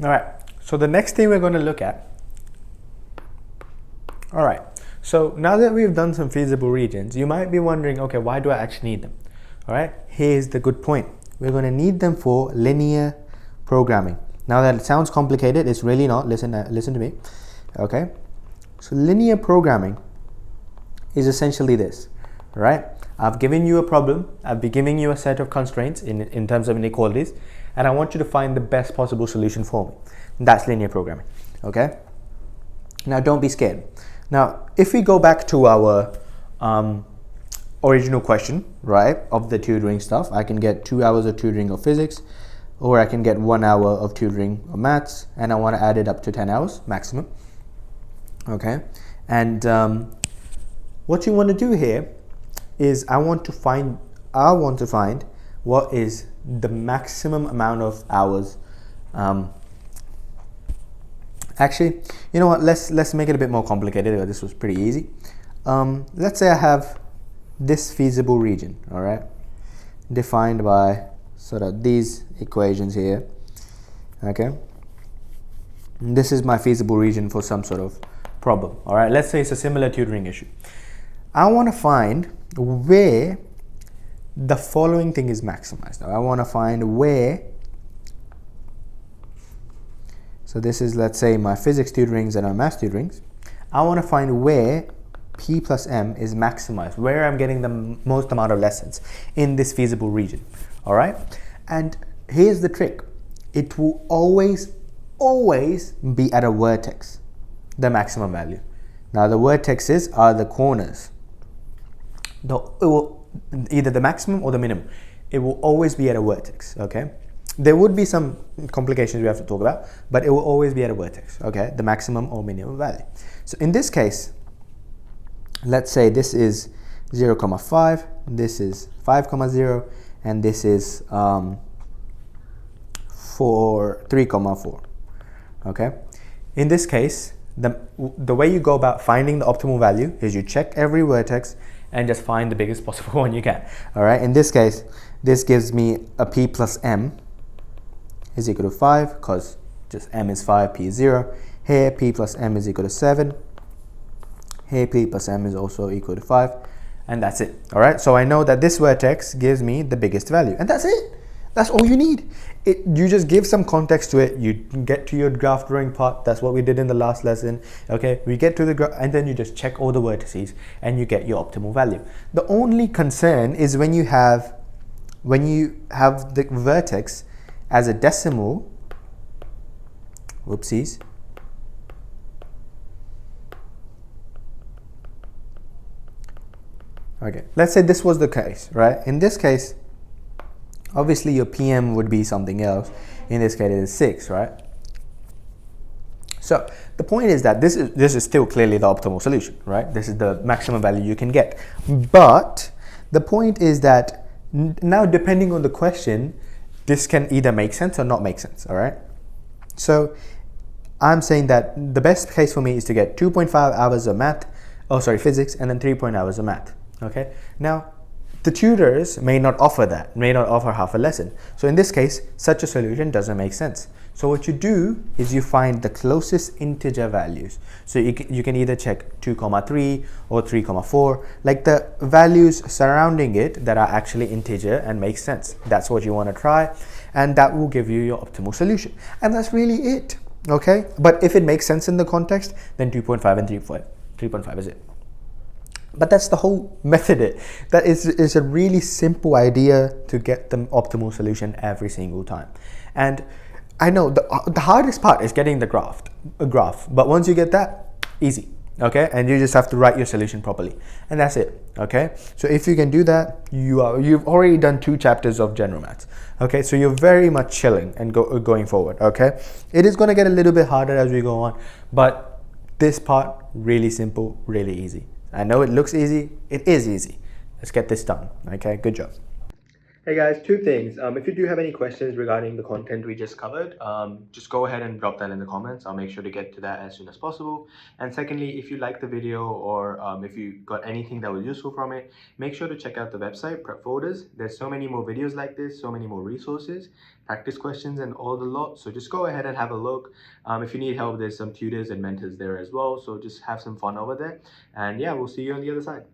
All right, so the next thing we're going to look at, all right, so now that we've done some feasible regions, you might be wondering, okay, why do I actually need them? All right, here's the good point. We're going to need them for linear programming. Now that it sounds complicated, it's really not. Listen to me. Okay, so linear programming is essentially this, right? I've given you a problem. I've been giving you a set of constraints in terms of inequalities, and I want you to find the best possible solution for me. That's linear programming, okay? Now, don't be scared. Now, if we go back to our original question, right, of the tutoring stuff, I can get 2 hours of tutoring of physics, or I can get 1 hour of tutoring of maths, and I want to add it up to 10 hours maximum, okay? And what you want to do here is I want to find what is the maximum amount of hours. Actually, you know what? Let's make it a bit more complicated. This was pretty easy. Let's say I have this feasible region, all right, defined by sort of these equations here. Okay, and this is my feasible region for some sort of problem. All right, let's say it's a similar tutoring issue. I want to find where the following thing is maximized. Now, I want to find where, so this is, let's say, my physics tutorings and our math tutorings. I want to find where P plus M is maximized, where I'm getting the most amount of lessons in this feasible region. All right, and here's the trick. It will always be at a vertex, the maximum value. Now, the vertexes are the corners. It will either the maximum or the minimum. It will always be at a vertex, okay? There would be some complications we have to talk about, but it will always be at a vertex, okay? The maximum or minimum value. So in this case, let's say this is 0, 5, this is 5, 0, and this is 3, 4, okay? In this case, the way you go about finding the optimal value is you check every vertex and just find the biggest possible one you can. All right, in this case, this gives me a P plus M is equal to 5, because just M is 5, P is 0. Here, P plus M is equal to 7. Here, P plus M is also equal to 5. And that's it. All right, so I know that this vertex gives me the biggest value. And that's it. That's all you need. You just give some context to it. You get to your graph drawing part. That's what we did in the last lesson. Okay, we get to the graph, and then you just check all the vertices and you get your optimal value. The only concern is when you have the vertex as a decimal. Whoopsies. Okay, let's say this was the case, right? In this case, obviously your PM would be something else. In this case, it is 6, right? So the point is that this is still clearly the optimal solution, right? This is the maximum value you can get. But the point is that now, depending on the question, this can either make sense or not make sense, all right? So I'm saying that the best case for me is to get 2.5 hours of physics, and then 3 hours of math, okay? Now, the tutors may not offer that, may not offer half a lesson. So in this case, such a solution doesn't make sense. So what you do is you find the closest integer values. So you can either check 2, 3 or 3, 4, like the values surrounding it that are actually integer and make sense. That's what you want to try, and that will give you your optimal solution. And that's really it, okay? But if it makes sense in the context, then 2.5 and 3.5 is it. But that's the whole method. That is a really simple idea to get the optimal solution every single time. And I know the hardest part is getting the graph. But once you get that, easy, okay? And you just have to write your solution properly, and that's it, okay? So if you can do that, you've already done 2 chapters of general maths, okay? So you're very much chilling and going forward, okay? It is going to get a little bit harder as we go on, but this part, really simple, really easy. I know it looks easy. It is easy. Let's get this done. Okay, good job. Hey guys, two things. If you do have any questions regarding the content we just covered, just go ahead and drop that in the comments. I'll make sure to get to that as soon as possible. And secondly, if you like the video or if you got anything that was useful from it, make sure to check out the website, Prep Folders. There's so many more videos like this, so many more resources, practice questions and all the lot. So just go ahead and have a look. If you need help, there's some tutors and mentors there as well. So just have some fun over there. And yeah, we'll see you on the other side.